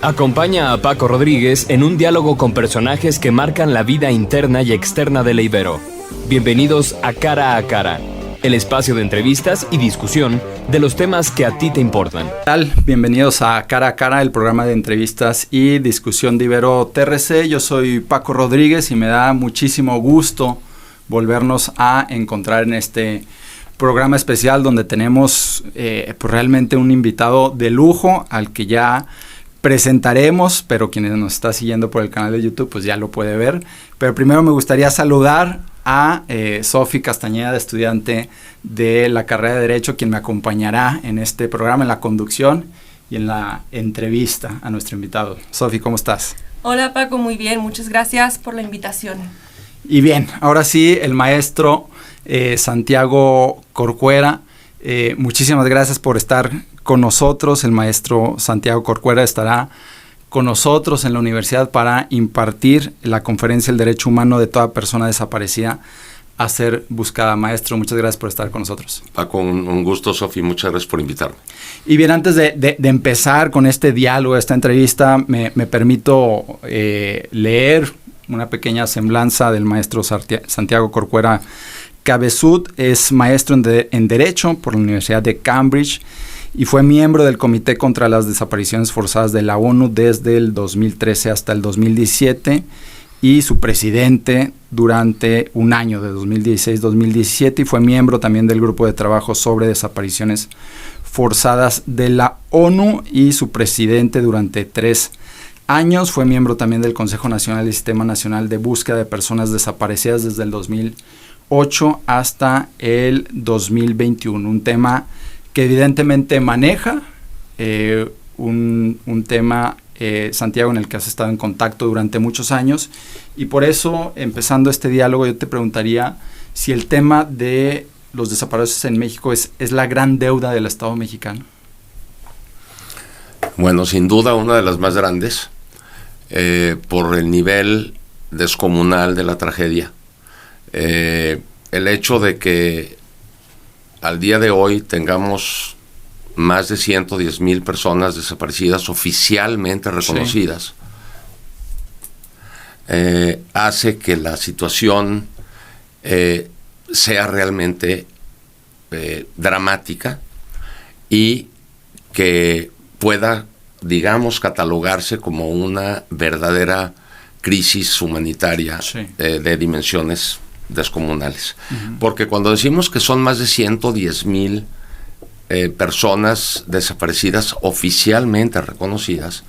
Acompaña a Paco Rodríguez en un diálogo con personajes que marcan la vida interna y externa de la Ibero. Bienvenidos a Cara, el espacio de entrevistas y discusión de los temas que a ti te importan. ¿Qué tal? Bienvenidos a Cara, el programa de entrevistas y discusión de Ibero TRC. Yo soy Paco Rodríguez y me da muchísimo gusto volvernos a encontrar en este programa especial donde tenemos pues realmente un invitado de lujo al que ya presentaremos, pero quienes nos está siguiendo por el canal de YouTube pues ya lo puede ver. Pero primero me gustaría saludar a Sofi Castañeda, estudiante de la carrera de Derecho, quien me acompañará en este programa, en la conducción y en la entrevista a nuestro invitado. Sofi, ¿cómo estás? Hola Paco, muy bien, muchas gracias por la invitación. Y bien, ahora sí, el maestro Santiago Corcuera, muchísimas gracias por estar con nosotros. El maestro Santiago Corcuera estará con nosotros en la universidad para impartir la conferencia El Derecho Humano de toda persona desaparecida a ser buscada. Maestro, muchas gracias por estar con nosotros. Paco, un gusto, Sofi, muchas gracias por invitarme. Y bien, antes de empezar con este diálogo, esta entrevista, me permito leer una pequeña semblanza del maestro Santiago Corcuera Cabeçut. Es maestro en Derecho por la Universidad de Cambridge y fue miembro del Comité contra las Desapariciones Forzadas de la ONU desde el 2013 hasta el 2017 y su presidente durante un año de 2016-2017 y fue miembro también del Grupo de Trabajo sobre Desapariciones Forzadas de la ONU y su presidente durante 3 años. Fue miembro también del Consejo Nacional del Sistema Nacional de Búsqueda de Personas Desaparecidas desde el 2008 hasta el 2021. Un tema que evidentemente maneja, un tema, Santiago, en el que has estado en contacto durante muchos años. Y por eso, empezando este diálogo, yo te preguntaría si el tema de los desaparecidos en México es la gran deuda del Estado mexicano. Bueno, sin duda una de las más grandes, por el nivel descomunal de la tragedia. El hecho de que al día de hoy tengamos más de 110,000 personas desaparecidas oficialmente reconocidas, sí, hace que la situación sea realmente dramática y que pueda, digamos, catalogarse como una verdadera crisis humanitaria, sí, de dimensiones descomunales. Uh-huh. Porque cuando decimos que son más de 110,000 personas desaparecidas oficialmente reconocidas,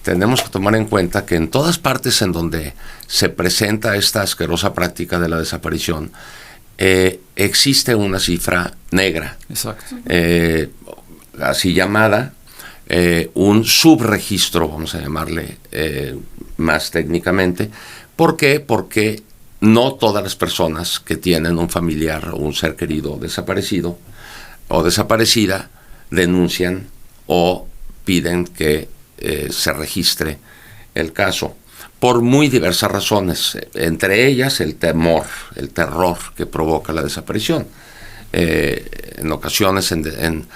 tenemos que tomar en cuenta que en todas partes en donde se presenta esta asquerosa práctica de la desaparición, existe una cifra negra. Exacto. Así llamada, un subregistro, vamos a llamarle más técnicamente. ¿Por qué? Porque no todas las personas que tienen un familiar o un ser querido desaparecido o desaparecida denuncian o piden que se registre el caso por muy diversas razones, entre ellas el temor, el terror que provoca la desaparición. En ocasiones en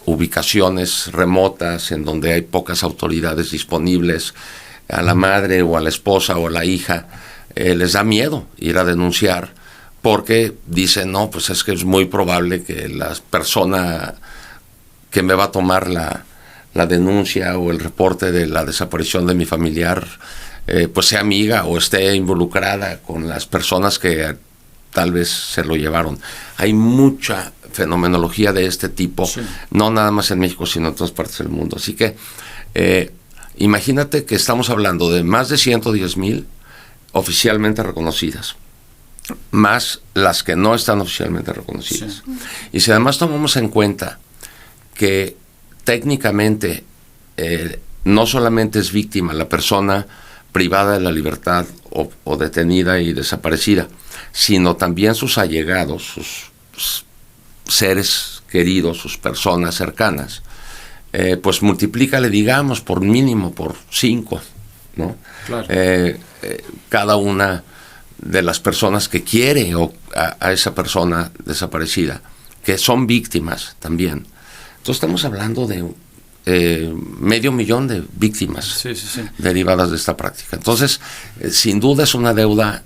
ubicaciones remotas en donde hay pocas autoridades disponibles, a la madre o a la esposa o a la hija les da miedo ir a denunciar porque dicen, no, pues es que es muy probable que la persona que me va a tomar la denuncia o el reporte de la desaparición de mi familiar pues sea amiga o esté involucrada con las personas que tal vez se lo llevaron. Hay mucha fenomenología de este tipo, sí, no nada más en México, sino en todas partes del mundo. Así que imagínate que estamos hablando de más de 110,000 oficialmente reconocidas, más las que no están oficialmente reconocidas. Sí. Y si además tomamos en cuenta que técnicamente no solamente es víctima la persona privada de la libertad o detenida y desaparecida, sino también sus allegados, sus seres queridos, sus personas cercanas, pues multiplícale, digamos, por mínimo por 5, ¿no? Claro. Cada una de las personas que quiere a esa persona desaparecida, que son víctimas también. Entonces estamos hablando de 500,000 de víctimas derivadas de esta práctica. Entonces, sin duda es una deuda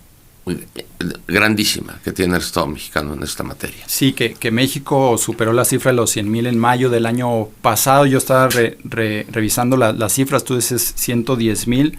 grandísima que tiene el Estado mexicano en esta materia. Sí, que México superó la cifra de los 100,000 en mayo del año pasado. Yo estaba revisando las cifras, tú dices 110,000.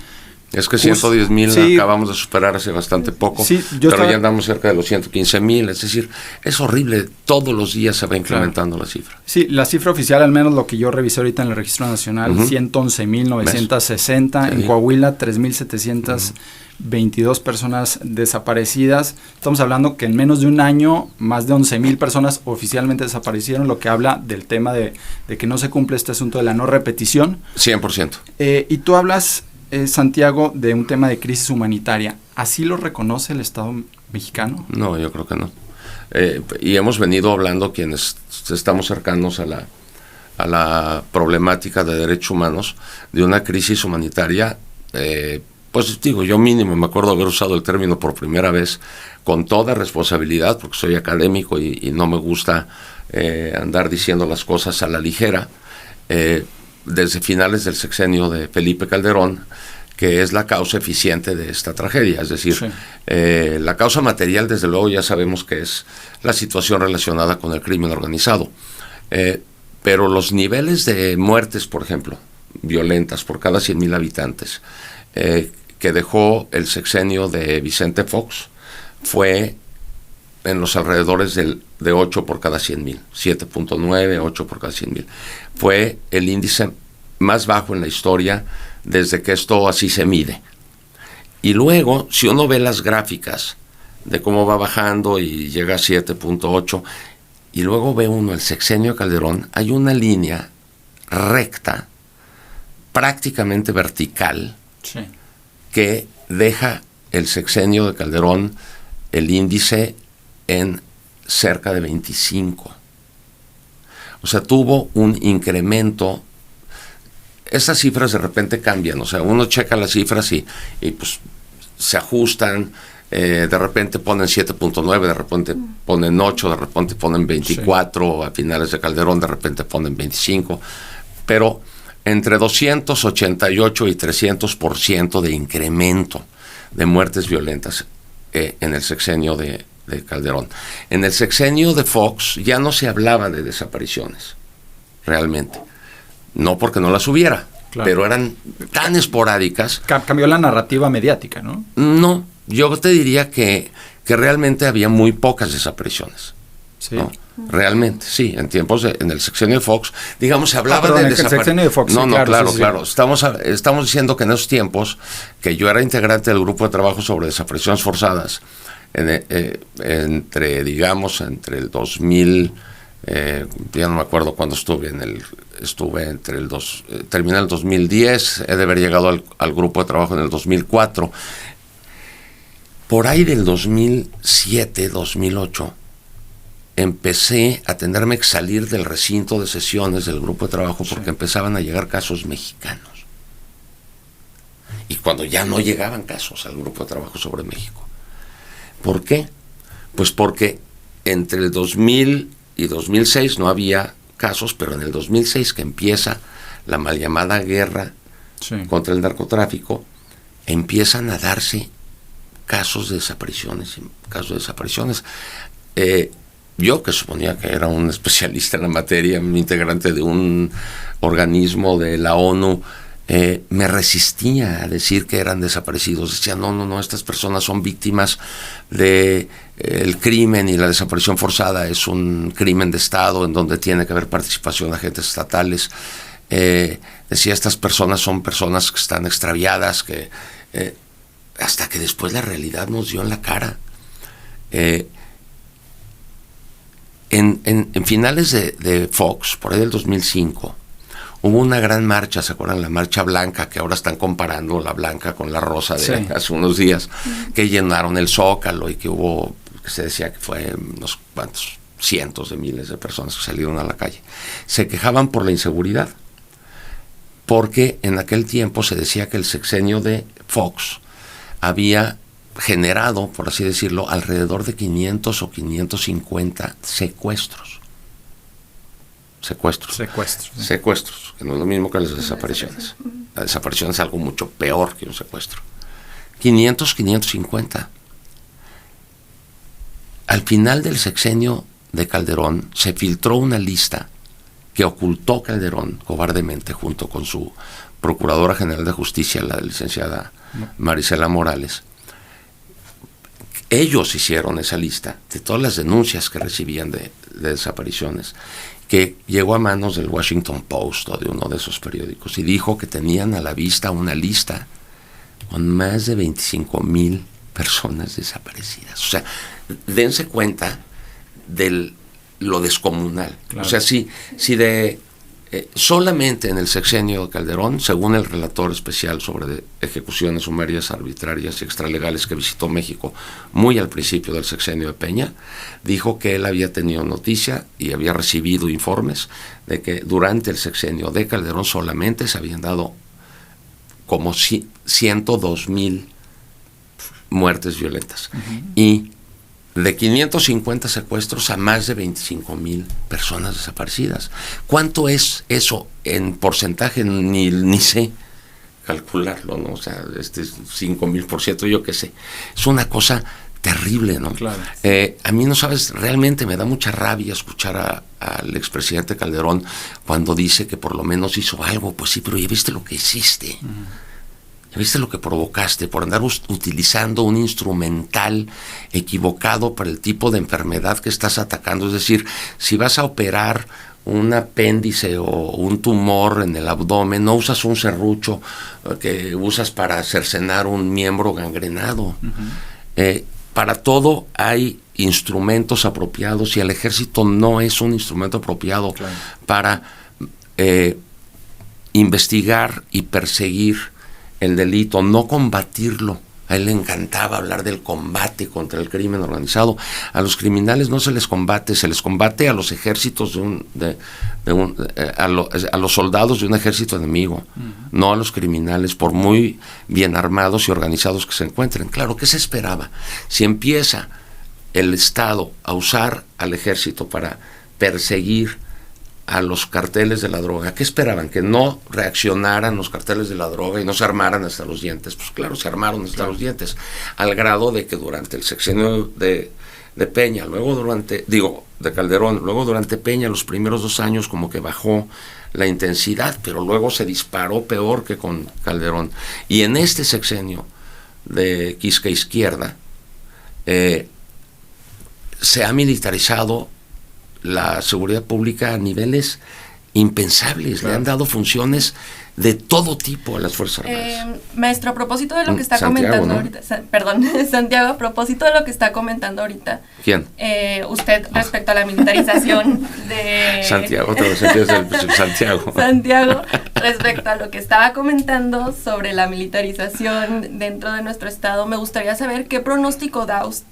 Es que 110,000 acabamos de superar hace bastante poco, pero ya andamos cerca de los 115,000, es decir, es horrible, todos los días se va incrementando la cifra. Sí, la cifra oficial, al menos lo que yo revisé ahorita en el Registro Nacional, 111,960, en Coahuila 3,722 personas desaparecidas. Estamos hablando que en menos de un año, más de 11,000 personas oficialmente desaparecieron, lo que habla del tema de que no se cumple este asunto de la no repetición. 100%. Y tú hablas, Santiago, de un tema de crisis humanitaria. ¿Así lo reconoce el Estado mexicano? No, yo creo que no. Y hemos venido hablando quienes estamos cercanos a la problemática de derechos humanos, de una crisis humanitaria, pues digo, yo mínimo me acuerdo haber usado el término por primera vez con toda responsabilidad, porque soy académico y no me gusta andar diciendo las cosas a la ligera, desde finales del sexenio de Felipe Calderón, que es la causa eficiente de esta tragedia. Es decir, la causa material, desde luego, ya sabemos que es la situación relacionada con el crimen organizado. Pero los niveles de muertes, por ejemplo, violentas por cada 100,000 habitantes, que dejó el sexenio de Vicente Fox, fue en los alrededores de 8 por cada 100,000, 7.9, 8 por cada 100,000. Fue el índice más bajo en la historia desde que esto así se mide. Y luego, si uno ve las gráficas de cómo va bajando y llega a 7.8, y luego ve uno el sexenio de Calderón, hay una línea recta, prácticamente vertical, que deja el sexenio de Calderón el índice en cerca de 25. O sea, tuvo un incremento. Estas cifras de repente cambian, o sea, uno checa las cifras y pues se ajustan, de repente ponen 7.9, de repente ponen 8, de repente ponen 24, a finales de Calderón de repente ponen 25, pero entre 288 y 300% de incremento de muertes violentas en el sexenio de Calderón. En el sexenio de Fox ya no se hablaba de desapariciones, realmente. No porque no las hubiera, pero eran tan esporádicas. Cambió la narrativa mediática, ¿no? No, yo te diría que realmente había muy pocas desapariciones. Sí. ¿No? Realmente, sí, en el sexenio de Fox, digamos, se hablaba de desapariciones. No, claro. Estamos diciendo que en esos tiempos, que yo era integrante del grupo de trabajo sobre desapariciones forzadas, entre el 2000, ya no me acuerdo cuándo terminé el 2010, he de haber llegado al grupo de trabajo en el 2004, por ahí del 2007, 2008, empecé a tenerme que salir del recinto de sesiones del grupo de trabajo porque empezaban a llegar casos mexicanos. Y cuando ya no llegaban casos al grupo de trabajo sobre México. ¿Por qué? Pues porque entre el 2000 y 2006 no había casos, pero en el 2006, que empieza la mal llamada guerra contra el narcotráfico, empiezan a darse casos de desapariciones. Yo, que suponía que era un especialista en la materia, un integrante de un organismo de la ONU, me resistía a decir que eran desaparecidos. Decía, no, estas personas son víctimas de el crimen, y la desaparición forzada es un crimen de Estado en donde tiene que haber participación de agentes estatales. Decía, estas personas son personas que están extraviadas, hasta que después la realidad nos dio en la cara. En finales de Fox, por ahí del 2005, hubo una gran marcha, ¿se acuerdan? La marcha blanca, que ahora están comparando la blanca con la rosa de hace unos días, que llenaron el Zócalo y que se decía que fue unos cuantos cientos de miles de personas que salieron a la calle. Se quejaban por la inseguridad, porque en aquel tiempo se decía que el sexenio de Fox había generado, por así decirlo, alrededor de 500 o 550 secuestros. Secuestros. Sí. Secuestros, que no es lo mismo que las desapariciones. La desaparición es algo mucho peor que un secuestro. 500, 550. Al final del sexenio de Calderón se filtró una lista que ocultó Calderón cobardemente junto con su Procuradora General de Justicia, la licenciada Marisela Morales. Ellos hicieron esa lista de todas las denuncias que recibían de desapariciones, que llegó a manos del Washington Post o de uno de esos periódicos, y dijo que tenían a la vista una lista con más de 25,000 personas desaparecidas. O sea, dense cuenta de lo descomunal. Claro. O sea, si de solamente en el sexenio de Calderón, según el relator especial sobre ejecuciones sumarias, arbitrarias y extralegales que visitó México muy al principio del sexenio de Peña, dijo que él había tenido noticia y había recibido informes de que durante el sexenio de Calderón solamente se habían dado como 102,000 muertes violentas. Y de 550 secuestros a más de 25,000 personas desaparecidas. ¿Cuánto es eso en porcentaje? Ni sé calcularlo, ¿no? O sea, 5,000%, yo qué sé. Es una cosa terrible, ¿no? Claro. A mí, no sabes, realmente me da mucha rabia escuchar al expresidente Calderón cuando dice que por lo menos hizo algo. Pues sí, pero ya viste lo que hiciste. ¿Ya viste lo que provocaste por andar utilizando un instrumental equivocado para el tipo de enfermedad que estás atacando? Es decir, si vas a operar un apéndice o un tumor en el abdomen, no usas un serrucho que usas para cercenar un miembro gangrenado. Para todo hay instrumentos apropiados, y el ejército no es un instrumento apropiado para investigar y perseguir el delito, no combatirlo. A él le encantaba hablar del combate contra el crimen organizado. A los criminales no se les combate, se les combate a los ejércitos a los soldados de un ejército enemigo, no a los criminales, por muy bien armados y organizados que se encuentren. Claro, ¿qué se esperaba? Si empieza el Estado a usar al ejército para perseguir a los carteles de la droga, ¿qué esperaban? ¿Que no reaccionaran los carteles de la droga y no se armaran hasta los dientes? Pues claro, se armaron hasta los dientes, al grado de que durante el sexenio de Peña, de Calderón, luego durante Peña, los primeros 2 años como que bajó la intensidad, pero luego se disparó peor que con Calderón. Y en este sexenio de Quisque Izquierda, se ha militarizado la seguridad pública a niveles impensables. Claro. Le han dado funciones de todo tipo a las Fuerzas Armadas. Maestro, a propósito de lo que está comentando ahorita, Santiago, a propósito de lo que está comentando ahorita. ¿Quién? Usted, respecto a la militarización de... Santiago, otra vez empieza el Santiago. Santiago, respecto a lo que estaba comentando sobre la militarización dentro de nuestro estado, me gustaría saber qué pronóstico das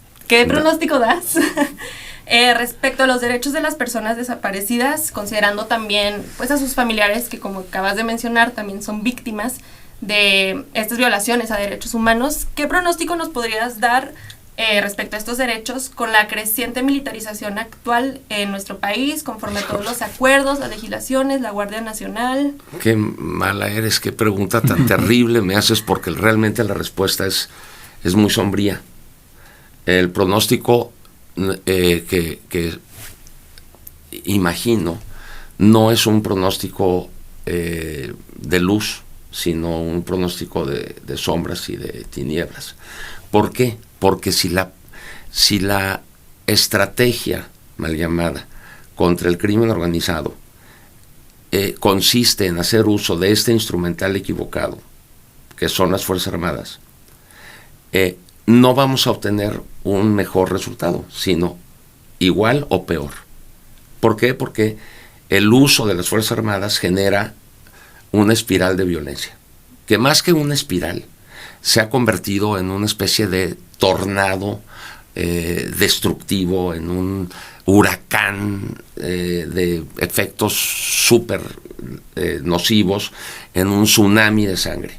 respecto a los derechos de las personas desaparecidas, considerando también pues a sus familiares que, como acabas de mencionar, también son víctimas de estas violaciones a derechos humanos. ¿Qué pronóstico nos podrías dar respecto a estos derechos con la creciente militarización actual en nuestro país, conforme a todos los acuerdos, las legislaciones, la Guardia Nacional? Qué mala eres, qué pregunta tan terrible me haces, porque realmente la respuesta es muy sombría. El pronóstico que imagino no es un pronóstico de luz, sino un pronóstico de sombras y de tinieblas. ¿Por qué? Porque si la estrategia mal llamada contra el crimen organizado consiste en hacer uso de este instrumental equivocado, que son las Fuerzas Armadas, no vamos a obtener un mejor resultado, sino igual o peor. ¿Por qué? Porque el uso de las Fuerzas Armadas genera una espiral de violencia, que más que una espiral, se ha convertido en una especie de tornado destructivo, en un huracán de efectos súper nocivos, en un tsunami de sangre,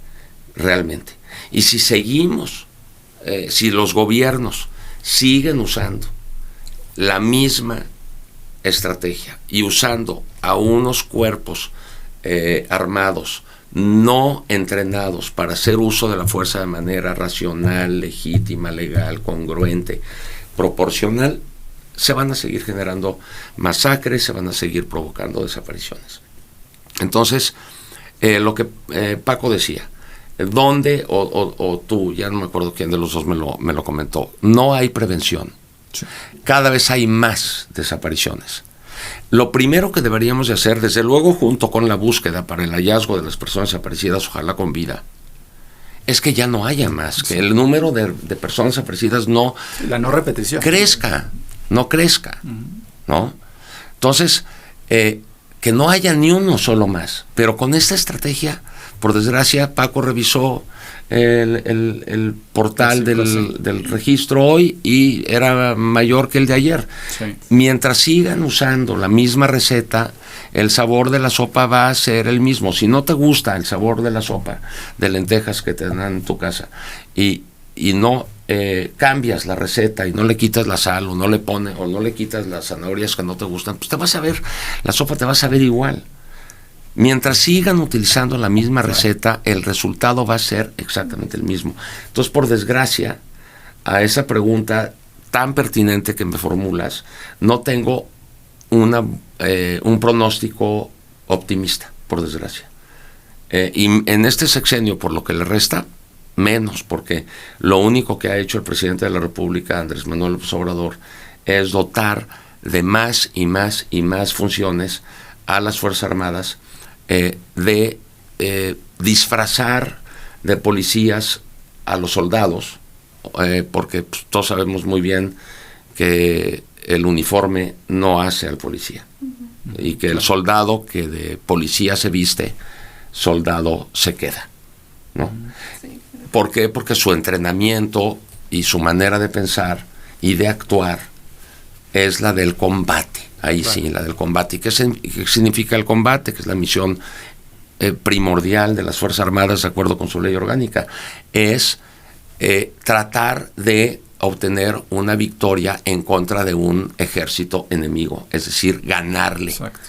realmente. Y si seguimos, si los gobiernos siguen usando la misma estrategia y usando a unos cuerpos armados no entrenados para hacer uso de la fuerza de manera racional, legítima, legal, congruente, proporcional, se van a seguir generando masacres, se van a seguir provocando desapariciones. Entonces, lo que Paco decía, ¿dónde o tú, ya no me acuerdo quién de los dos me lo comentó, no hay prevención? Sí. Cada vez hay más desapariciones. Lo primero que deberíamos de hacer, desde luego junto con la búsqueda para el hallazgo de las personas desaparecidas, ojalá con vida, es que ya no haya más, que el número de personas desaparecidas no... La no repetición. No crezca, ¿no? Entonces, que no haya ni uno solo más. Pero con esta estrategia, por desgracia, Paco revisó el portal del registro hoy y era mayor que el de ayer. Sí. Mientras sigan usando la misma receta, el sabor de la sopa va a ser el mismo. Si no te gusta el sabor de la sopa de lentejas que te dan en tu casa y no cambias la receta y no le quitas la sal o no le quitas las zanahorias que no te gustan, pues la sopa te va a saber igual. Mientras sigan utilizando la misma receta, el resultado va a ser exactamente el mismo. Entonces, por desgracia, a esa pregunta tan pertinente que me formulas, no tengo un pronóstico optimista, por desgracia. Y en este sexenio, por lo que le resta, menos, porque lo único que ha hecho el presidente de la República, Andrés Manuel López Obrador, es dotar de más y más y más funciones a las Fuerzas Armadas, de disfrazar de policías a los soldados, porque pues, todos sabemos muy bien que el uniforme no hace al policía, y que el soldado que de policía se viste, soldado se queda, ¿no? Sí. ¿Por qué? Porque su entrenamiento y su manera de pensar y de actuar es la del combate. Ahí claro. Sí, la del combate. ¿Y qué significa el combate? Que es la misión primordial de las Fuerzas Armadas, de acuerdo con su ley orgánica. Es tratar de obtener una victoria en contra de un ejército enemigo, es decir, ganarle. Exacto.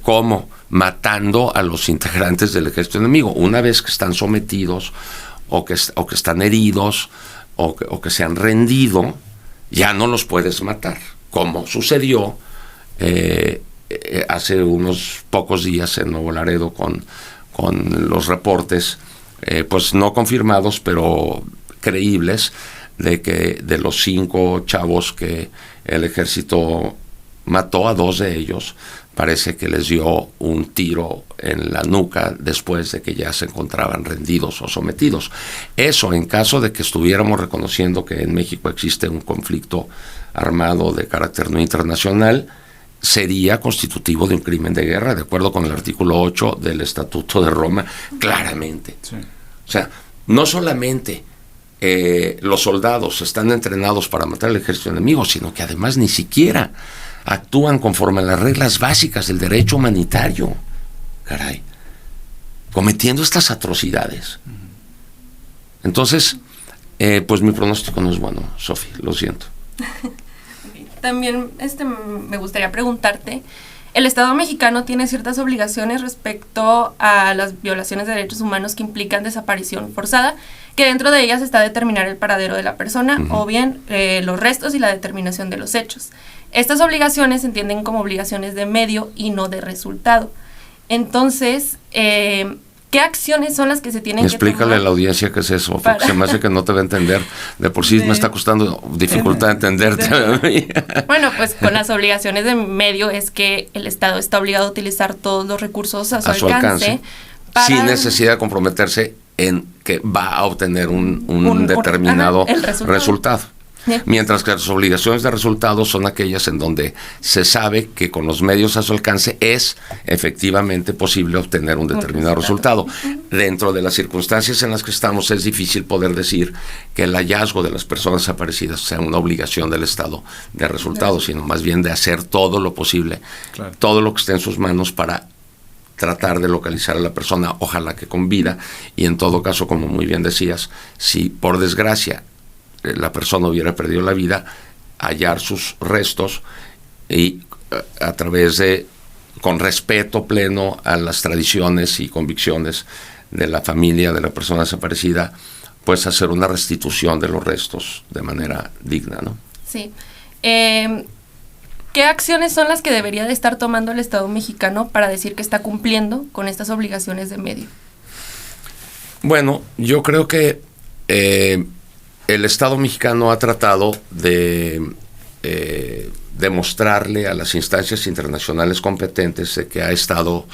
¿Cómo? Matando a los integrantes del ejército enemigo. Una vez que están sometidos o que están heridos o que se han rendido, ya no los puedes matar, como sucedió hace unos pocos días en Nuevo Laredo con los reportes pues no confirmados pero creíbles de que de los 5 chavos que el ejército mató, a 2 de ellos parece que les dio un tiro en la nuca después de que ya se encontraban rendidos o sometidos. Eso en caso de que estuviéramos reconociendo que en México existe un conflicto armado de carácter no internacional, sería constitutivo de un crimen de guerra, de acuerdo con el artículo 8 del Estatuto de Roma, claramente. Sí. O sea, no solamente los soldados están entrenados para matar al ejército enemigo, sino que además ni siquiera actúan conforme a las reglas básicas del derecho humanitario. Caray, cometiendo estas atrocidades. Entonces, pues mi pronóstico no es bueno, Sofi, lo siento. También me gustaría preguntarte, el Estado mexicano tiene ciertas obligaciones respecto a las violaciones de derechos humanos que implican desaparición forzada, que dentro de ellas está determinar el paradero de la persona, o bien los restos y la determinación de los hechos. Estas obligaciones se entienden como obligaciones de medio y no de resultado. Entonces, ¿qué acciones son las que se tienen que tomar? Explícale a la audiencia qué es eso, porque se me hace que no te va a entender. De por sí me está costando dificultad entenderte. Bueno, pues con las obligaciones de medio es que el Estado está obligado a utilizar todos los recursos a su alcance sin necesidad de comprometerse en que va a obtener un determinado resultado. Mientras que las obligaciones de resultados son aquellas en donde se sabe que con los medios a su alcance es efectivamente posible obtener un determinado resultado. Dentro de las circunstancias en las que estamos es difícil poder decir que el hallazgo de las personas desaparecidas sea una obligación del Estado de resultados, sino más bien de hacer todo lo posible, todo lo que esté en sus manos para tratar de localizar a la persona, ojalá que con vida, y en todo caso, como muy bien decías, si por desgracia la persona hubiera perdido la vida, hallar sus restos y a través de, con respeto pleno a las tradiciones y convicciones de la familia de la persona desaparecida, pues hacer una restitución de los restos de manera digna, ¿no? Sí. ¿Qué acciones son las que debería de estar tomando el Estado mexicano para decir que está cumpliendo con estas obligaciones de medio? Bueno, yo creo que el Estado mexicano ha tratado de demostrarle a las instancias internacionales competentes de que ha estado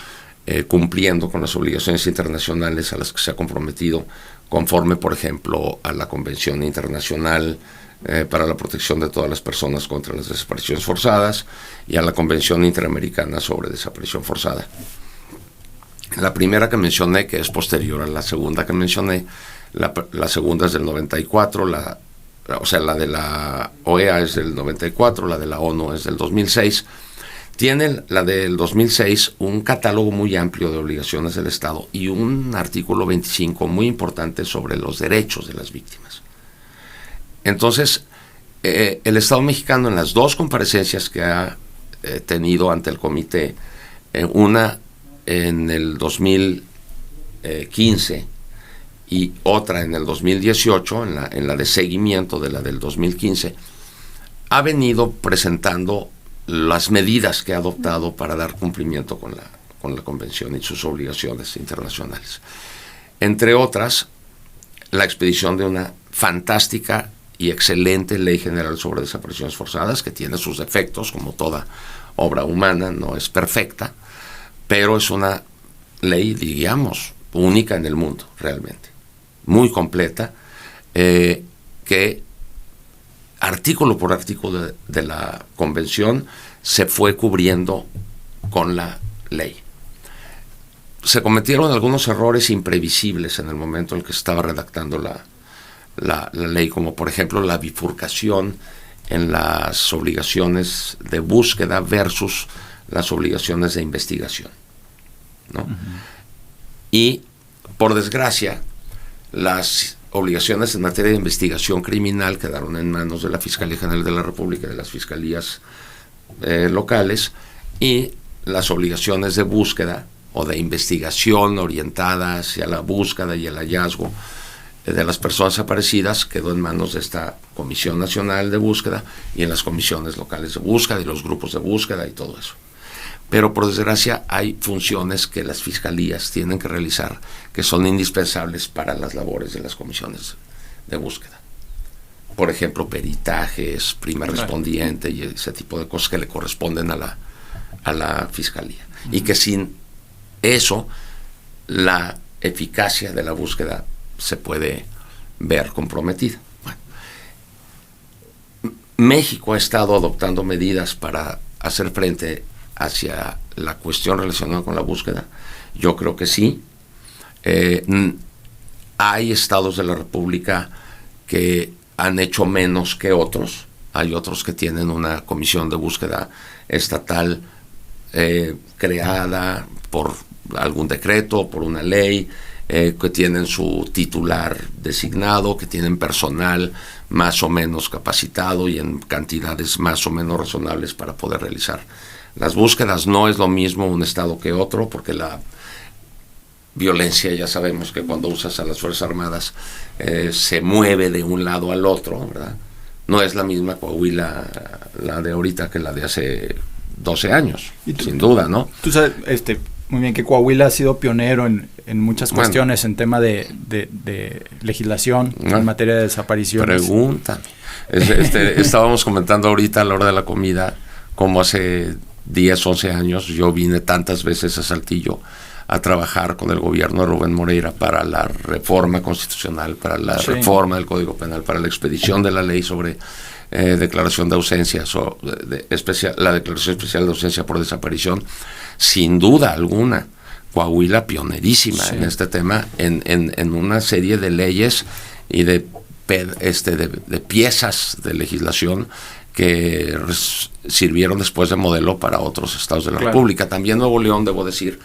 cumpliendo con las obligaciones internacionales a las que se ha comprometido, conforme, por ejemplo, a la Convención Internacional para la Protección de todas las personas contra las desapariciones forzadas y a la Convención Interamericana sobre Desaparición Forzada. La primera que mencioné, que es posterior a la segunda que mencioné, la segunda es del 94, o sea, la de la OEA es del 94, la de la ONU es del 2006. Tiene la del 2006 un catálogo muy amplio de obligaciones del Estado y un artículo 25 muy importante sobre los derechos de las víctimas. Entonces, el Estado mexicano en las dos comparecencias que ha tenido ante el comité, una en el 2015 y otra en el 2018, en la de seguimiento de la del 2015, ha venido presentando las medidas que ha adoptado para dar cumplimiento con la Convención y sus obligaciones internacionales. Entre otras, la expedición de una fantástica y excelente Ley General sobre Desapariciones Forzadas, que tiene sus defectos, como toda obra humana, no es perfecta, pero es una ley, digamos, única en el mundo, realmente, muy completa, que artículo por artículo de la Convención se fue cubriendo con la ley. Se cometieron algunos errores imprevisibles en el momento en que estaba redactando la ley, como por ejemplo la bifurcación en las obligaciones de búsqueda versus las obligaciones de investigación, ¿no? Y, por desgracia, las obligaciones en materia de investigación criminal quedaron en manos de la Fiscalía General de la República y de las fiscalías locales, y las obligaciones de búsqueda o de investigación orientada hacia la búsqueda y el hallazgo de las personas desaparecidas quedó en manos de esta Comisión Nacional de Búsqueda y en las comisiones locales de búsqueda y los grupos de búsqueda y todo eso. Pero por desgracia hay funciones que las fiscalías tienen que realizar que son indispensables para las labores de las comisiones de búsqueda. Por ejemplo, peritajes, prima respondiente y ese tipo de cosas que le corresponden a la fiscalía. Y que sin eso la eficacia de la búsqueda se puede ver comprometida. Bueno, México ha estado adoptando medidas para hacer frente hacia la cuestión relacionada con la búsqueda. Yo creo que sí. Hay estados de la República que han hecho menos que otros. Hay otros que tienen una comisión de búsqueda estatal creada por algún decreto, por una ley, que tienen su titular designado, que tienen personal más o menos capacitado y en cantidades más o menos razonables para poder realizar las búsquedas. No es lo mismo un estado que otro, porque la violencia, ya sabemos que cuando usas a las Fuerzas Armadas se mueve de un lado al otro, ¿verdad? No es la misma Coahuila, la de ahorita, que la de hace 12 años, sin duda, ¿no? Tú sabes, muy bien, que Coahuila ha sido pionero en muchas cuestiones, en tema de legislación, en materia de desapariciones. Pregúntame. Estábamos comentando ahorita a la hora de la comida, como hace 10, 11 años yo vine tantas veces a Saltillo a trabajar con el gobierno de Rubén Moreira para la reforma constitucional, para la reforma del Código Penal, para la expedición de la ley sobre declaración de ausencia, la declaración especial de ausencia por desaparición. Sin duda alguna, Coahuila pionerísima en este tema, en una serie de leyes y de piezas de legislación que sirvieron después de modelo para otros estados de la República. También Nuevo León, debo decir,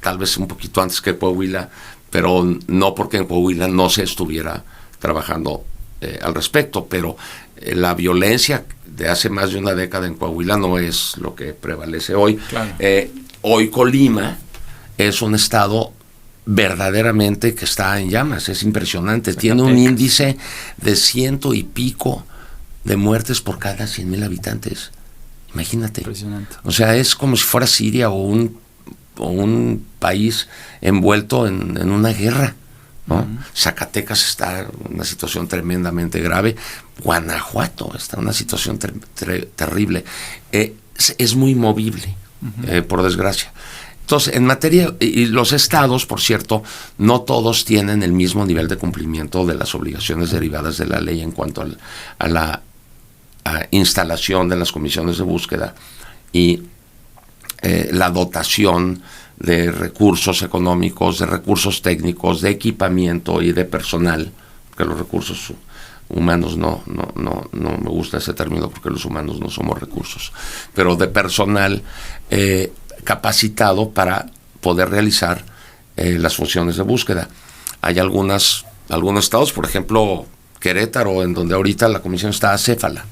tal vez un poquito antes que Coahuila, pero no porque en Coahuila no se estuviera trabajando al respecto, pero la violencia de hace más de una década en Coahuila no es lo que prevalece hoy. Claro. Hoy Colima es un estado verdaderamente que está en llamas, es impresionante. Tiene un índice de 100 y pico de muertes por cada 100,000 habitantes. Imagínate. Impresionante. O sea, es como si fuera Siria o un país envuelto en una guerra, ¿no? Zacatecas está en una situación tremendamente grave. Guanajuato está en una situación terrible. Es muy movible, por desgracia. Entonces, en materia, y los estados, por cierto, no todos tienen el mismo nivel de cumplimiento de las obligaciones derivadas de la ley en cuanto a la instalación de las comisiones de búsqueda y la dotación de recursos económicos, de recursos técnicos, de equipamiento y de personal, que los recursos humanos no me gusta ese término porque los humanos no somos recursos, pero de personal capacitado para poder realizar las funciones de búsqueda. Hay algunos estados, por ejemplo Querétaro, en donde ahorita la comisión está acéfala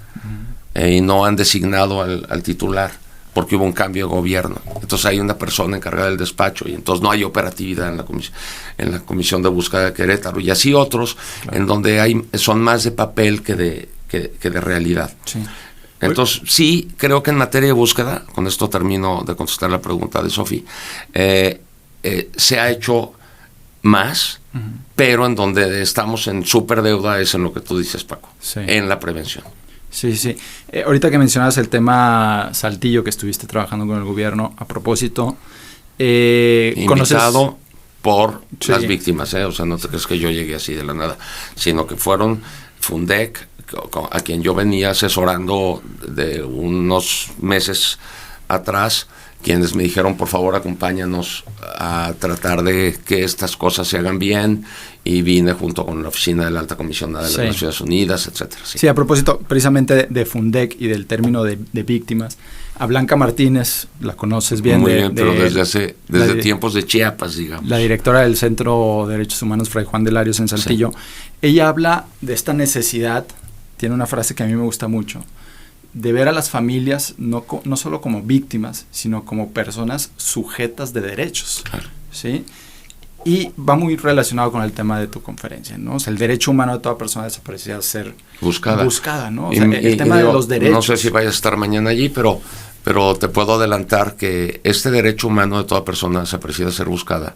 y no han designado al titular porque hubo un cambio de gobierno. Entonces hay una persona encargada del despacho y entonces no hay operatividad en la comisión de búsqueda de Querétaro, y así otros, claro, en donde son más de papel que de realidad. Sí. Entonces, sí, creo que en materia de búsqueda, con esto termino de contestar la pregunta de Sofi, se ha hecho más, pero en donde estamos en superdeuda es en lo que tú dices, Paco, sí, en la prevención. Sí. Ahorita que mencionabas el tema Saltillo, que estuviste trabajando con el gobierno, a propósito, invitado por las víctimas, o sea, no te crees que yo llegué así de la nada, sino que fueron Fundec, a quien yo venía asesorando de unos meses atrás, quienes me dijeron, por favor, acompáñanos a tratar de que estas cosas se hagan bien, y vine junto con la oficina de la Alta Comisionada de las Naciones Unidas, etcétera. Sí, a propósito precisamente de Fundec y del término de víctimas, a Blanca Martínez, la conoces bien. Muy bien, pero desde tiempos de Chiapas, digamos. La directora del Centro de Derechos Humanos Fray Juan de Larios en Saltillo. Sí. Ella habla de esta necesidad, tiene una frase que a mí me gusta mucho, de ver a las familias no solo como víctimas, sino como personas sujetas de derechos. Claro. ¿Sí? Y va muy relacionado con el tema de tu conferencia, ¿no? O sea, el derecho humano de toda persona desaparecida a ser buscada, ¿no? O sea, el tema de los derechos. No sé si vayas a estar mañana allí, pero te puedo adelantar que este derecho humano de toda persona desaparecida a ser buscada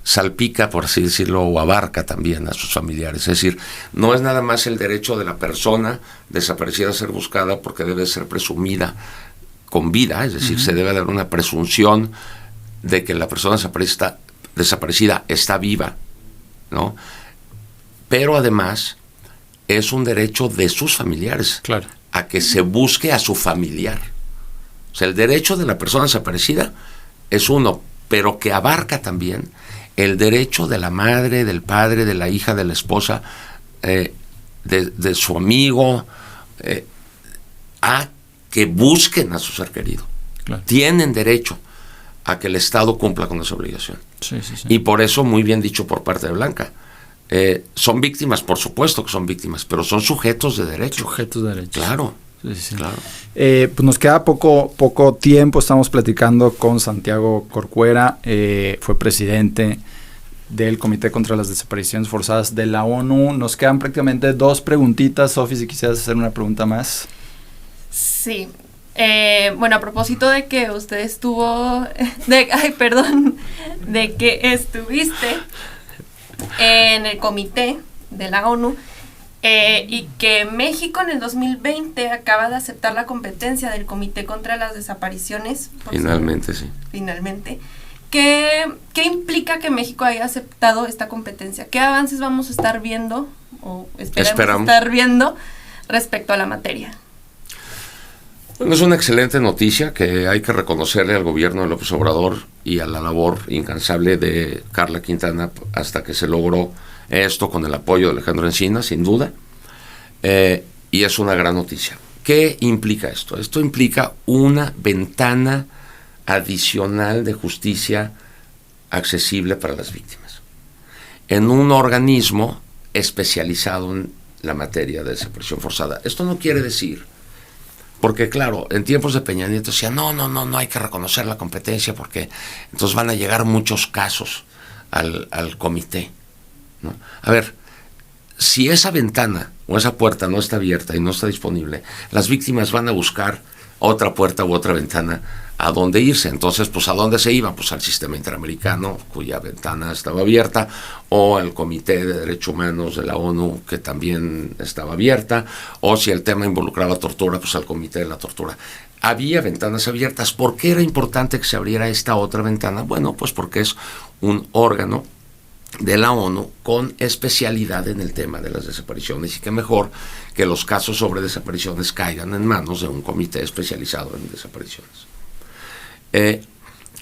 salpica, por así decirlo, o abarca también a sus familiares. Es decir, no es nada más el derecho de la persona desaparecida a ser buscada, porque debe ser presumida con vida, es decir, se debe dar una presunción de que la persona desaparecida está viva, ¿no? Pero además es un derecho de sus familiares, claro, a que se busque a su familiar. O sea, el derecho de la persona desaparecida es uno, pero que abarca también el derecho de la madre, del padre, de la hija, de la esposa, de su amigo, a que busquen a su ser querido. Claro. Tienen derecho a que el Estado cumpla con esa obligación. Sí. Y por eso, muy bien dicho por parte de Blanca, son víctimas, por supuesto que son víctimas, pero son sujetos de derecho. Sujetos de derecho. Claro. Sí. Claro. Pues nos queda poco tiempo. Estamos platicando con Santiago Corcuera, fue presidente del Comité contra las Desapariciones Forzadas de la ONU. Nos quedan prácticamente 2 preguntitas. Sofi, si quisieras hacer una pregunta más. Sí. Bueno, a propósito de que usted estuvo, de que estuviste en el comité de la ONU, y que México en el 2020 acaba de aceptar la competencia del Comité contra las Desapariciones. Finalmente, sí. Finalmente. ¿Qué implica que México haya aceptado esta competencia? ¿Qué avances vamos a estar viendo o esperamos estar viendo respecto a la materia? Bueno, es una excelente noticia que hay que reconocerle al gobierno de López Obrador y a la labor incansable de Carla Quintana hasta que se logró esto con el apoyo de Alejandro Encinas, sin duda, y es una gran noticia. ¿Qué implica esto? Esto implica una ventana adicional de justicia accesible para las víctimas, en un organismo especializado la materia de desaparición forzada. Esto no quiere decir, porque claro, en tiempos de Peña Nieto decía, no hay que reconocer la competencia porque entonces van a llegar muchos casos al comité, ¿no? A ver, si esa ventana o esa puerta no está abierta y no está disponible, las víctimas van a buscar otra puerta u otra ventana a dónde irse. Entonces, pues, ¿a dónde se iban? Pues al sistema interamericano, cuya ventana estaba abierta, o al Comité de Derechos Humanos de la ONU, que también estaba abierta, o si el tema involucraba tortura, pues al Comité de la Tortura. Había ventanas abiertas. ¿Por qué era importante que se abriera esta otra ventana? Bueno, pues porque es un órgano de la ONU con especialidad en el tema de las desapariciones, y que mejor que los casos sobre desapariciones caigan en manos de un comité especializado en desapariciones. ¿Qué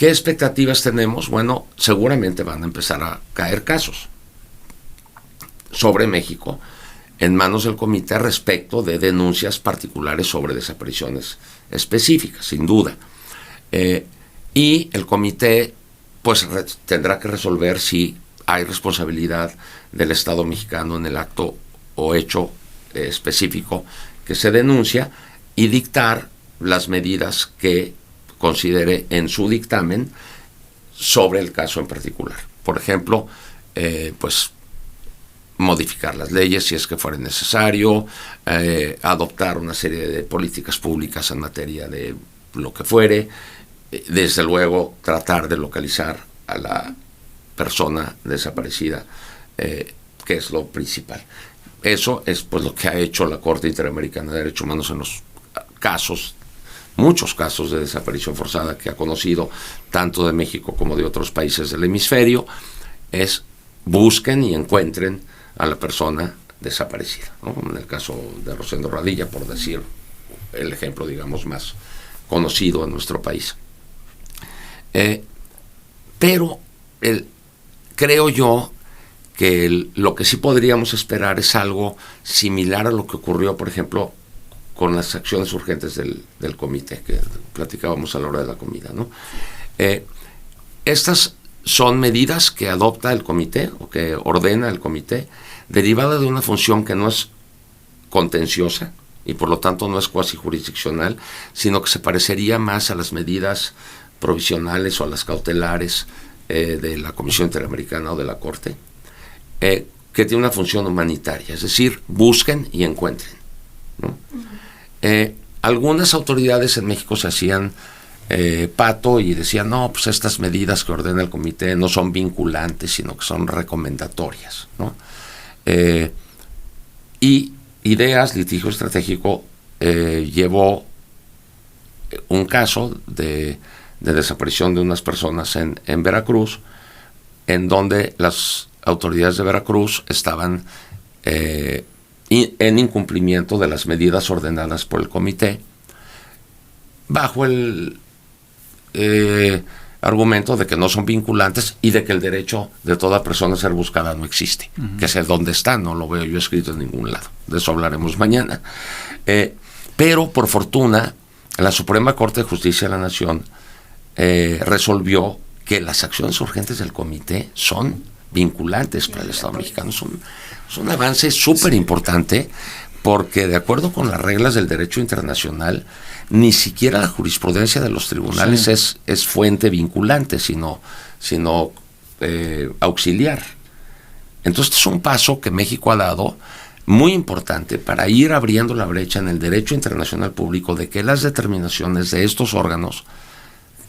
expectativas tenemos? Bueno, seguramente van a empezar a caer casos sobre México en manos del comité respecto de denuncias particulares sobre desapariciones específicas, sin duda. Y el comité pues tendrá que resolver si hay responsabilidad del Estado mexicano en el acto o hecho específico que se denuncia, y dictar las medidas que considere en su dictamen sobre el caso en particular. Por ejemplo, pues modificar las leyes si es que fuera necesario, adoptar una serie de políticas públicas en materia de lo que fuere, desde luego tratar de localizar a la persona desaparecida, que es lo principal. Eso es pues lo que ha hecho la Corte Interamericana de Derechos Humanos en los casos, muchos casos de desaparición forzada que ha conocido, tanto de México como de otros países del hemisferio, es busquen y encuentren a la persona desaparecida, ¿no? Como en el caso de Rosendo Radilla, por decir el ejemplo, digamos, más conocido en nuestro país. Pero creo yo que lo que sí podríamos esperar es algo similar a lo que ocurrió, por ejemplo, con las acciones urgentes del comité, que platicábamos a la hora de la comida, ¿no? Estas son medidas que adopta el comité, o que ordena el comité, derivada de una función que no es contenciosa, y por lo tanto no es cuasi jurisdiccional, sino que se parecería más a las medidas provisionales o a las cautelares de la Comisión Interamericana o de la Corte, que tiene una función humanitaria, es decir, busquen y encuentren, ¿no? Algunas autoridades en México se hacían pato y decían, no, pues estas medidas que ordena el comité no son vinculantes, sino que son recomendatorias, ¿no? Y Ideas, Litigio Estratégico, llevó un caso de desaparición de unas personas en Veracruz, en donde las autoridades de Veracruz estaban en incumplimiento de las medidas ordenadas por el comité, bajo el argumento de que no son vinculantes y de que el derecho de toda persona a ser buscada no existe, que es el donde está, no lo veo yo escrito en ningún lado. De eso hablaremos mañana. Pero, por fortuna, la Suprema Corte de Justicia de la Nación resolvió que las acciones urgentes del comité son vinculantes para el Estado mexicano. Es un avance súper importante, porque de acuerdo con las reglas del derecho internacional, ni siquiera la jurisprudencia de los tribunales es fuente vinculante, sino auxiliar. Entonces es un paso que México ha dado muy importante para ir abriendo la brecha en el derecho internacional público de que las determinaciones de estos órganos,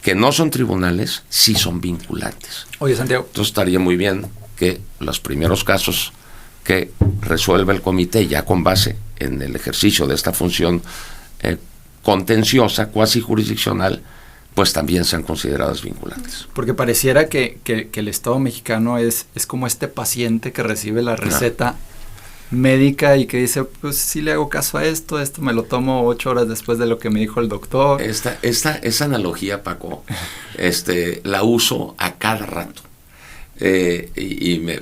que no son tribunales, sí son vinculantes. Oye, Santiago. Entonces estaría muy bien que los primeros casos que resuelva el comité, ya con base en el ejercicio de esta función contenciosa, cuasi jurisdiccional, pues también sean consideradas vinculantes. Porque pareciera que el Estado mexicano es como este paciente que recibe la receta médica y que dice, pues sí le hago caso a esto me lo tomo 8 horas después de lo que me dijo el doctor. Esa analogía, Paco, la uso a cada rato.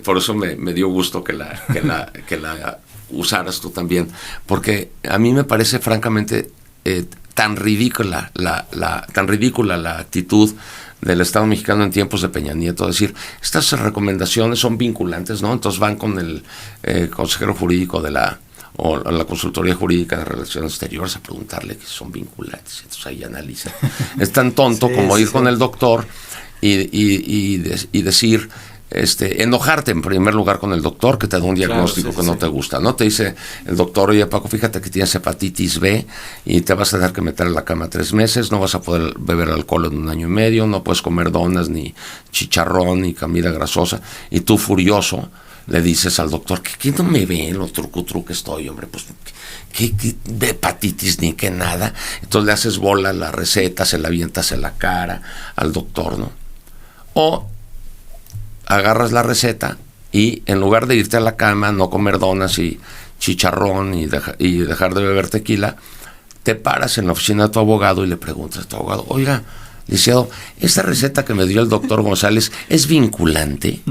Por eso me dio gusto que la usaras tú también, porque a mí me parece francamente tan ridícula la actitud del Estado mexicano en tiempos de Peña Nieto, decir, estas recomendaciones son vinculantes, ¿no? Entonces van con el consejero jurídico de la o a la consultoría jurídica de relaciones exteriores a preguntarle que son vinculantes. Entonces ahí analiza. Es tan tonto como ir con el doctor y decir, enojarte en primer lugar con el doctor que te da un diagnóstico que no te gusta, ¿no? Te dice el doctor, oye Paco, fíjate que tienes hepatitis B y te vas a tener que meter en la cama 3 meses, no vas a poder beber alcohol en 1 año y medio, no puedes comer donas, ni chicharrón, ni comida grasosa, y tú furioso le dices al doctor, que no me ve lo truco que estoy, hombre, pues que de hepatitis ni que nada. Entonces le haces bola la receta, se la avientas en la cara al doctor, ¿no? O agarras la receta y en lugar de irte a la cama, no comer donas y chicharrón y dejar de beber tequila, te paras en la oficina de tu abogado y le preguntas a tu abogado, oiga, licenciado, ¿esta receta que me dio el doctor González es vinculante?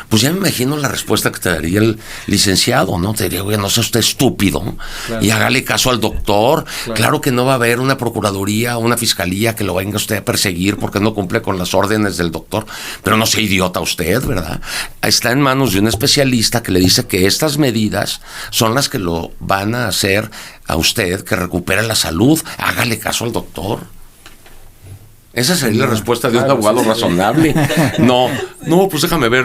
Pues ya me imagino la respuesta que te daría el licenciado, ¿no? Te diría, oye, no sea usted estúpido, claro, y hágale caso al doctor. Claro que no va a haber una procuraduría o una fiscalía que lo venga usted a perseguir porque no cumple con las órdenes del doctor, pero no sea idiota usted, ¿verdad? Está en manos de un especialista que le dice que estas medidas son las que lo van a hacer a usted que recupere la salud. Hágale caso al doctor. Esa sería la respuesta de un abogado razonable. No, pues déjame ver,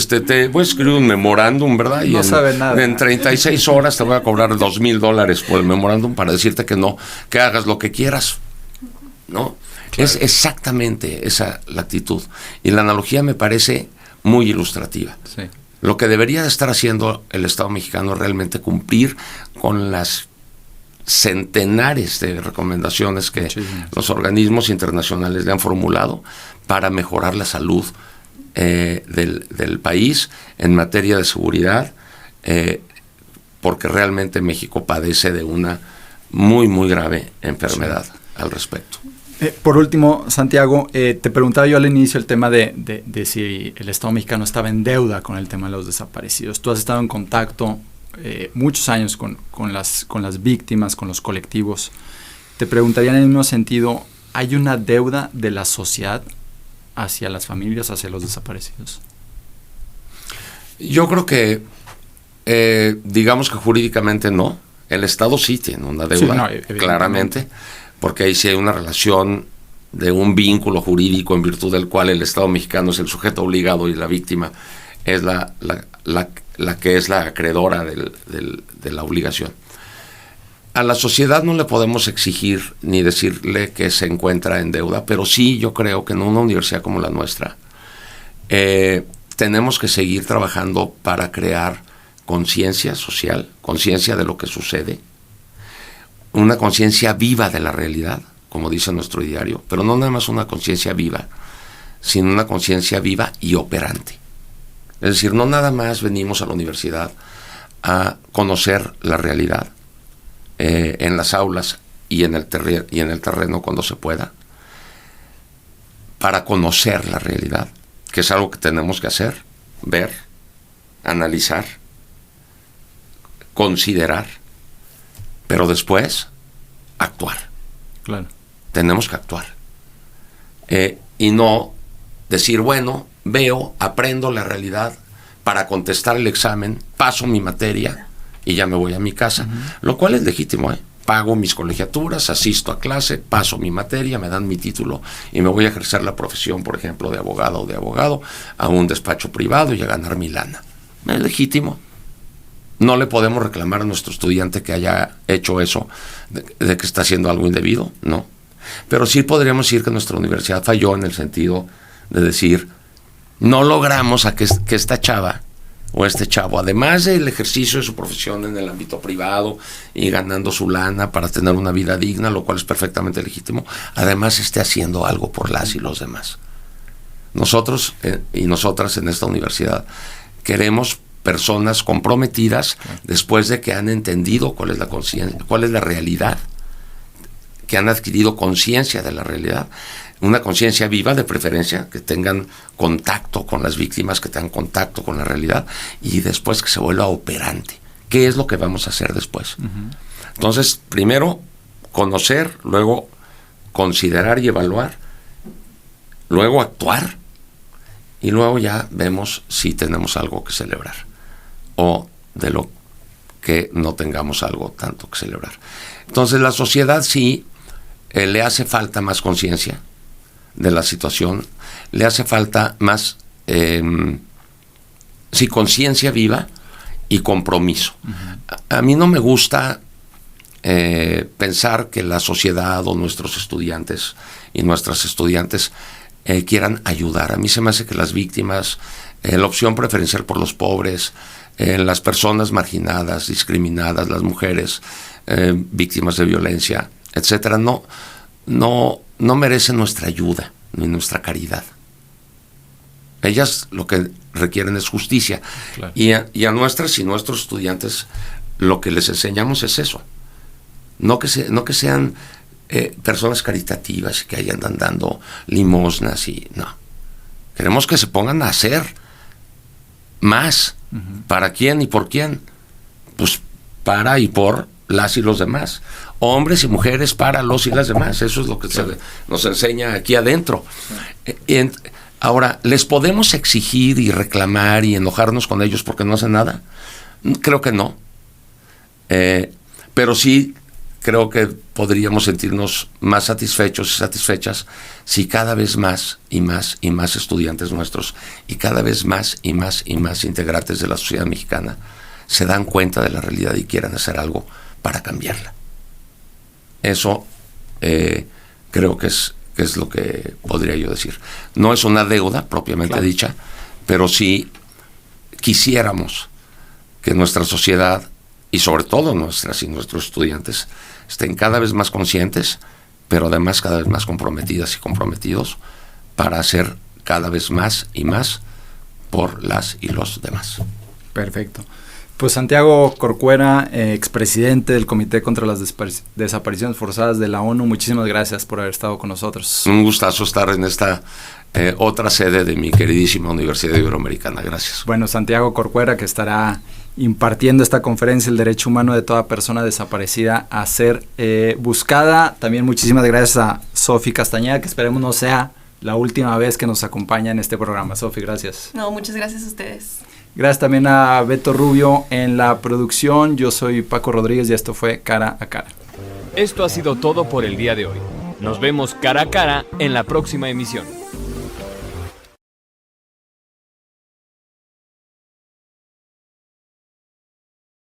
te voy a escribir un memorándum, ¿verdad? Y no sabe nada. En 36 horas te voy a cobrar $2,000 por el memorándum para decirte que no, que hagas lo que quieras, ¿no? Claro. Es exactamente esa la actitud. Y la analogía me parece muy ilustrativa. Sí. Lo que debería de estar haciendo el Estado mexicano es realmente cumplir con las centenares de recomendaciones que los organismos internacionales le han formulado para mejorar la salud del país en materia de seguridad, porque realmente México padece de una muy, muy grave enfermedad al respecto. Por último, Santiago, te preguntaba yo al inicio el tema de si el Estado mexicano estaba en deuda con el tema de los desaparecidos. Tú has estado en contacto muchos años con las víctimas, con los colectivos. Te preguntaría en el mismo sentido, ¿hay una deuda de la sociedad hacia las familias, hacia los desaparecidos? Yo creo que, digamos que jurídicamente no. El Estado sí tiene una deuda, claramente, porque ahí sí hay una relación de un vínculo jurídico en virtud del cual el Estado mexicano es el sujeto obligado y la víctima es la que es la acreedora de la obligación. A la sociedad no le podemos exigir ni decirle que se encuentra en deuda, pero sí yo creo que en una universidad como la nuestra tenemos que seguir trabajando para crear conciencia social, conciencia de lo que sucede, una conciencia viva de la realidad, como dice nuestro diario, pero no nada más una conciencia viva, sino una conciencia viva y operante. Es decir, no nada más venimos a la universidad a conocer la realidad en las aulas y en el terreno cuando se pueda, para conocer la realidad, que es algo que tenemos que hacer, ver, analizar, considerar, pero después actuar. Claro. Tenemos que actuar. Y no decir, bueno, veo, aprendo la realidad para contestar el examen, paso mi materia y ya me voy a mi casa, lo cual es legítimo, pago mis colegiaturas, asisto a clase, paso mi materia, me dan mi título y me voy a ejercer la profesión, por ejemplo, de abogado o de abogado a un despacho privado y a ganar mi lana. Es legítimo. No le podemos reclamar a nuestro estudiante que haya hecho eso, de que está haciendo algo indebido, no. Pero sí podríamos decir que nuestra universidad falló en el sentido de decir, no logramos a que esta chava o este chavo, además del ejercicio de su profesión en el ámbito privado y ganando su lana para tener una vida digna, lo cual es perfectamente legítimo, además esté haciendo algo por las y los demás. Nosotros y nosotras en esta universidad queremos personas comprometidas después de que han entendido cuál es la conciencia, cuál es la realidad, que han adquirido conciencia de la realidad, una conciencia viva de preferencia, que tengan contacto con las víctimas, que tengan contacto con la realidad y después que se vuelva operante. ¿Qué es lo que vamos a hacer después? Entonces, primero conocer, luego considerar y evaluar, luego actuar y luego ya vemos si tenemos algo que celebrar o de lo que no tengamos algo tanto que celebrar. Entonces la sociedad sí le hace falta más conciencia de la situación, le hace falta más conciencia viva y compromiso. A mí no me gusta pensar que la sociedad o nuestros estudiantes y nuestras estudiantes quieran ayudar. A mí se me hace que las víctimas, la opción preferencial por los pobres, las personas marginadas, discriminadas, las mujeres víctimas de violencia, etcétera, no merecen nuestra ayuda ni nuestra caridad. Ellas lo que requieren es justicia. Claro. Y a nuestras y nuestros estudiantes lo que les enseñamos es eso. No que sean personas caritativas y que andan dando limosnas y no. Queremos que se pongan a hacer más. Uh-huh. ¿Para quién y por quién? Pues para y por las y los demás. Hombres y mujeres para los y las demás. Eso es lo que claro. Nos enseña aquí adentro. Sí. Ahora, ¿les podemos exigir y reclamar y enojarnos con ellos porque no hacen nada? Creo que no. Pero sí creo que podríamos sentirnos más satisfechos y satisfechas si cada vez más y más y más estudiantes nuestros y cada vez más y más y más integrantes de la sociedad mexicana se dan cuenta de la realidad y quieran hacer algo para cambiarla. Eso creo que es lo que podría yo decir. No es una deuda propiamente claro. dicha, pero sí quisiéramos que nuestra sociedad y sobre todo nuestras y nuestros estudiantes estén cada vez más conscientes, pero además cada vez más comprometidas y comprometidos para hacer cada vez más y más por las y los demás. Perfecto. Pues Santiago Corcuera, expresidente del Comité contra las Desapariciones Forzadas de la ONU, muchísimas gracias por haber estado con nosotros. Un gustazo estar en esta otra sede de mi queridísima Universidad Iberoamericana. Gracias. Bueno, Santiago Corcuera, que estará impartiendo esta conferencia, El Derecho Humano de Toda Persona Desaparecida a Ser Buscada. También muchísimas gracias a Sofi Castañeda, que esperemos no sea la última vez que nos acompaña en este programa. Sofi, gracias. No, muchas gracias a ustedes. Gracias también a Beto Rubio en la producción. Yo soy Paco Rodríguez y esto fue Cara a Cara. Esto ha sido todo por el día de hoy. Nos vemos cara a cara en la próxima emisión.